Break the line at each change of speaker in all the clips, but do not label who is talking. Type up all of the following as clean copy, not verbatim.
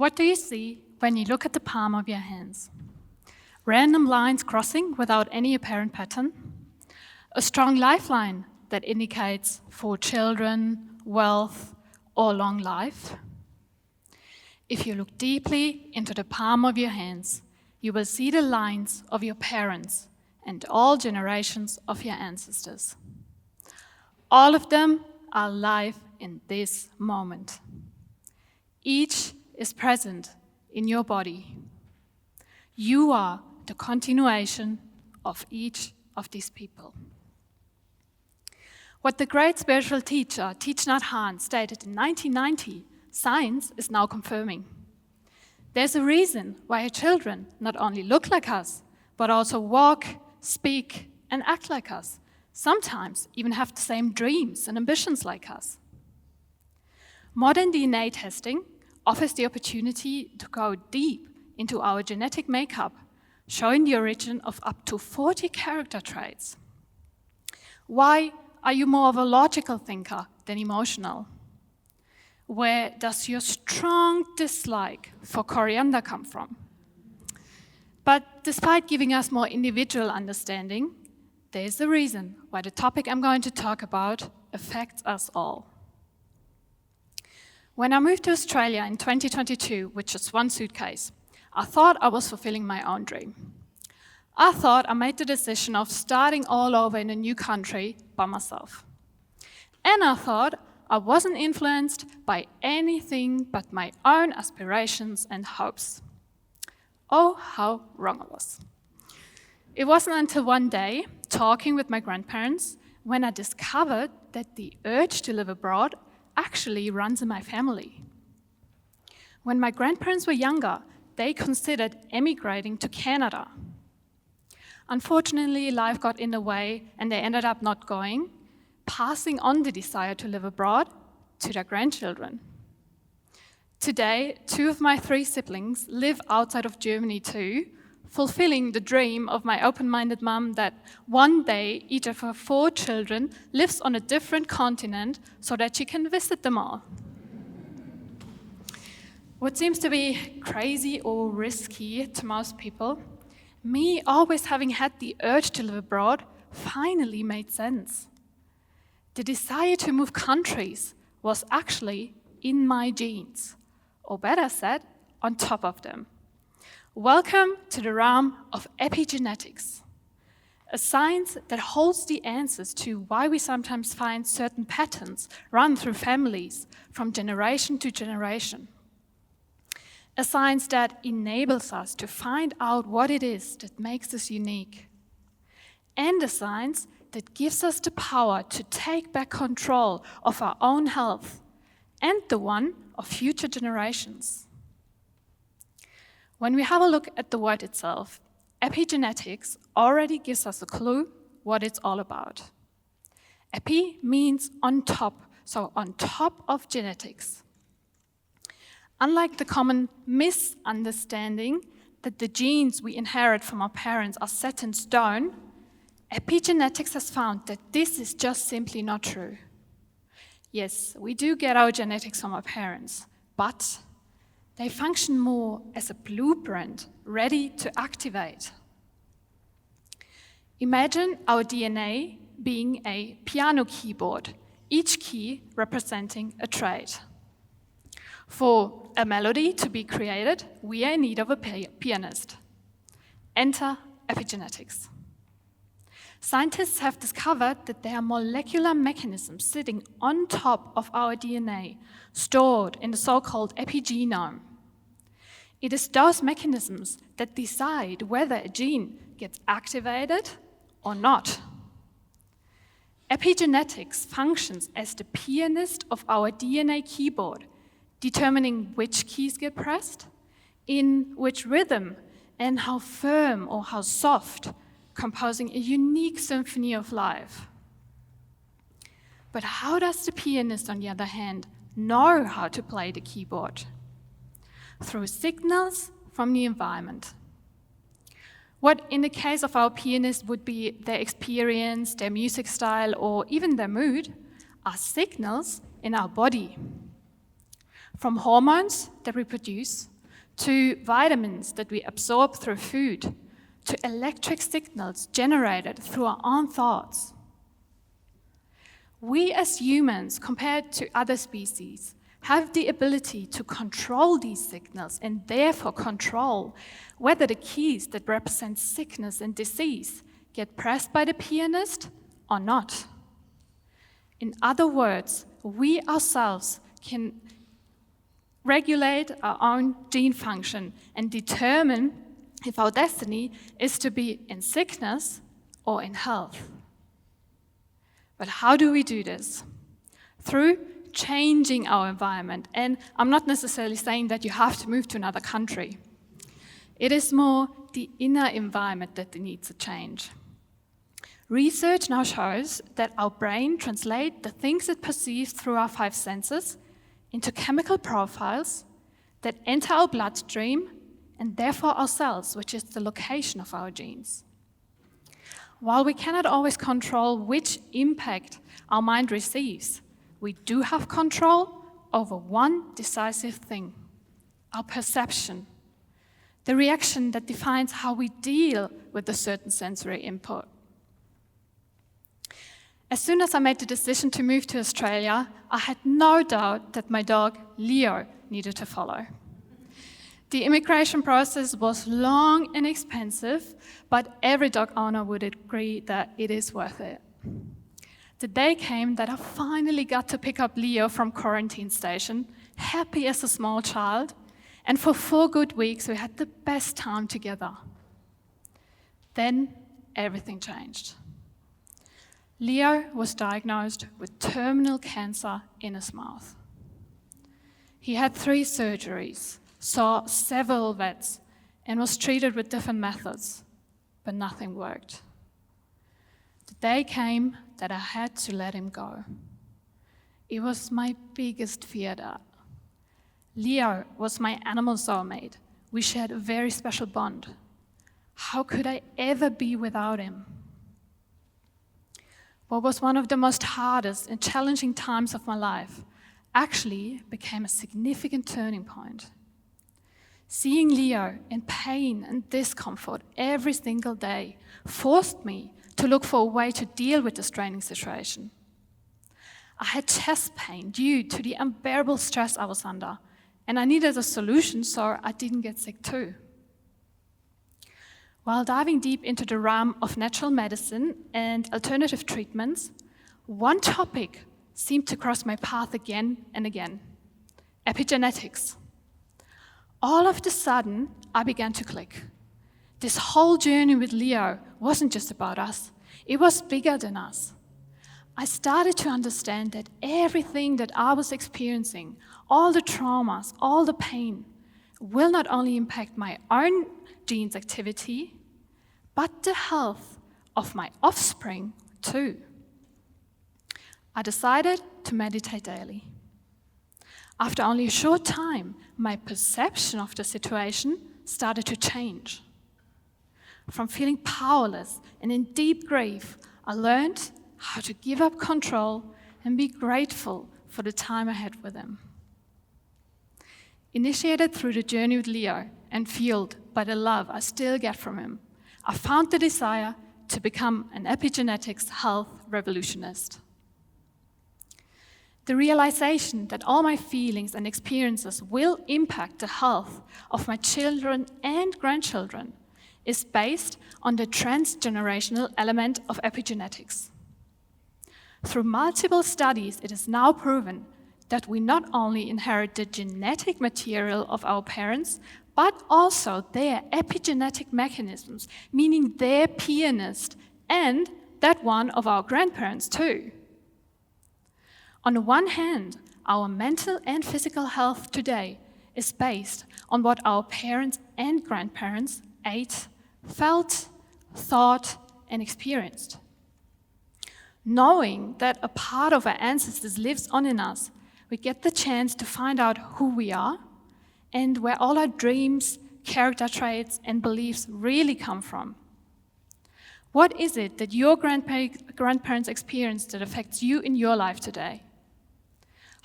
What do you see when you look at the palm of your hands? Random lines crossing without any apparent pattern? A strong lifeline that indicates for children, wealth, or long life? If you look deeply into the palm of your hands, you will see the lines of your parents and all generations of your ancestors. All of them are alive in this moment. Each is present in your body. You are the continuation of each of these people. What the great spiritual teacher, Thich Nhat Hanh, stated in 1990, science is now confirming. There's a reason why our children not only look like us, but also walk, speak, and act like us. Sometimes even have the same dreams and ambitions like us. Modern DNA testing offers the opportunity to go deep into our genetic makeup, showing the origin of up to 40 character traits. Why are you more of a logical thinker than emotional? Where does your strong dislike for coriander come from? But despite giving us more individual understanding, there's a reason why the topic I'm going to talk about affects us all. When I moved to Australia in 2022 with just one suitcase, I thought I was fulfilling my own dream. I thought I made the decision of starting all over in a new country by myself. And I thought I wasn't influenced by anything but my own aspirations and hopes. Oh, how wrong I was. It wasn't until one day, talking with my grandparents, when I discovered that the urge to live abroad actually runs in my family. When my grandparents were younger, they considered emigrating to Canada. Unfortunately, life got in the way and they ended up not going, passing on the desire to live abroad to their grandchildren. Today, 2 of my 3 siblings live outside of Germany too, fulfilling the dream of my open-minded mum that one day each of her 4 children lives on a different continent so that she can visit them all. What seems to be crazy or risky to most people, me always having had the urge to live abroad finally made sense. The desire to move countries was actually in my genes, or better said, on top of them. Welcome to the realm of epigenetics, a science that holds the answers to why we sometimes find certain patterns run through families from generation to generation. A science that enables us to find out what it is that makes us unique. And a science that gives us the power to take back control of our own health and the one of future generations. When we have a look at the word itself, epigenetics already gives us a clue what it's all about. Epi means on top, so on top of genetics. Unlike the common misunderstanding that the genes we inherit from our parents are set in stone, epigenetics has found that this is just simply not true. Yes, we do get our genetics from our parents, but they function more as a blueprint ready to activate. Imagine our DNA being a piano keyboard, each key representing a trait. For a melody to be created, we are in need of a pianist. Enter epigenetics. Scientists have discovered that there are molecular mechanisms sitting on top of our DNA, stored in the so-called epigenome. It is those mechanisms that decide whether a gene gets activated or not. Epigenetics functions as the pianist of our DNA keyboard, determining which keys get pressed, in which rhythm, and how firm or how soft, composing a unique symphony of life. But how does the pianist, on the other hand, know how to play the keyboard? Through signals from the environment. What in the case of our pianist would be their experience, their music style, or even their mood, are signals in our body. from hormones that we produce, to vitamins that we absorb through food, to electric signals generated through our own thoughts. We as humans, compared to other species, have the ability to control these signals and therefore control whether the keys that represent sickness and disease get pressed by the pianist or not. In other words, we ourselves can regulate our own gene function and determine if our destiny is to be in sickness or in health. But how do we do this? Through changing our environment. And I'm not necessarily saying that you have to move to another country. It is more the inner environment that needs a change. Research now shows that our brain translates the things it perceives through our 5 senses into chemical profiles that enter our bloodstream and therefore our cells, which is the location of our genes. While we cannot always control which impact our mind receives, we do have control over one decisive thing: our perception, the reaction that defines how we deal with a certain sensory input. As soon as I made the decision to move to Australia, I had no doubt that my dog, Leo, needed to follow. The immigration process was long and expensive, but every dog owner would agree that it is worth it. The day came that I finally got to pick up Leo from quarantine station, happy as a small child, and for 4 good weeks we had the best time together. Then everything changed. Leo was diagnosed with terminal cancer in his mouth. He had 3 surgeries, saw several vets, and was treated with different methods, but nothing worked. The day came that I had to let him go. It was my biggest fear that Leo was my animal soulmate. We shared a very special bond. How could I ever be without him? What was one of the most hardest and challenging times of my life actually became a significant turning point. Seeing Leo in pain and discomfort every single day forced me to look for a way to deal with this draining situation. I had chest pain due to the unbearable stress I was under, and I needed a solution so I didn't get sick too. While diving deep into the realm of natural medicine and alternative treatments, one topic seemed to cross my path again and again: epigenetics. All of a sudden, I began to click. This whole journey with Leo wasn't just about us. It was bigger than us. I started to understand that everything that I was experiencing, all the traumas, all the pain, will not only impact my own genes' activity, but the health of my offspring too. I decided to meditate daily. After only a short time, my perception of the situation started to change. From feeling powerless and in deep grief, I learned how to give up control and be grateful for the time I had with him. Initiated through the journey with Leo and fueled by the love I still get from him, I found the desire to become an epigenetics health revolutionist. The realization that all my feelings and experiences will impact the health of my children and grandchildren is based on the transgenerational element of epigenetics. Through multiple studies, it is now proven that we not only inherit the genetic material of our parents, but also their epigenetic mechanisms, meaning their pianist and that one of our grandparents too. On the one hand, our mental and physical health today is based on what our parents and grandparents ate, felt, thought, and experienced. Knowing that a part of our ancestors lives on in us, we get the chance to find out who we are and where all our dreams, character traits, and beliefs really come from. What is it that your grandparents experienced that affects you in your life today?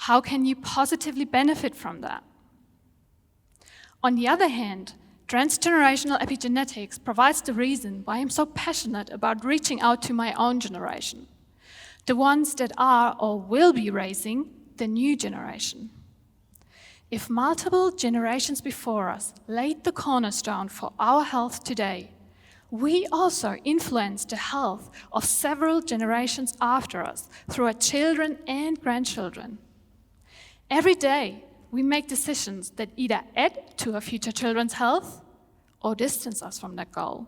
How can you positively benefit from that? On the other hand, transgenerational epigenetics provides the reason why I'm so passionate about reaching out to my own generation, the ones that are or will be raising the new generation. If multiple generations before us laid the cornerstone for our health today, we also influence the health of several generations after us through our children and grandchildren. Every day, we make decisions that either add to our future children's health or distance us from that goal.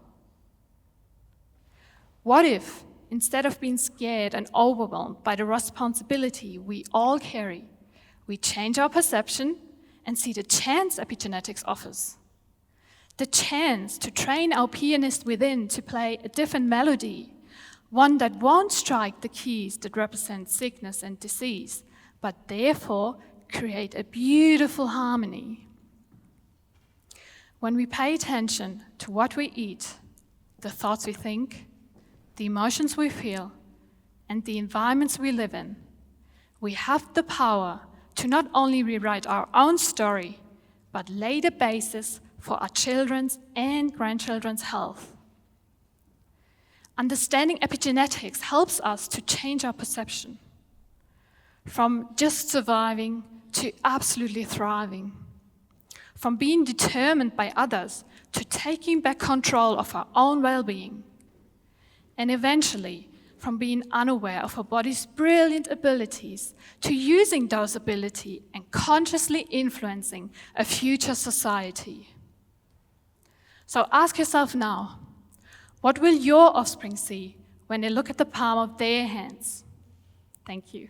What if, instead of being scared and overwhelmed by the responsibility we all carry, we change our perception and see the chance epigenetics offers? The chance to train our pianist within to play a different melody, one that won't strike the keys that represent sickness and disease, but therefore create a beautiful harmony. When we pay attention to what we eat, the thoughts we think, the emotions we feel, and the environments we live in, we have the power to not only rewrite our own story, but lay the basis for our children's and grandchildren's health. Understanding epigenetics helps us to change our perception from just surviving to absolutely thriving, from being determined by others to taking back control of our own well-being, and eventually from being unaware of our body's brilliant abilities to using those abilities and consciously influencing a future society. So ask yourself now, what will your offspring see when they look at the palm of their hands? Thank you.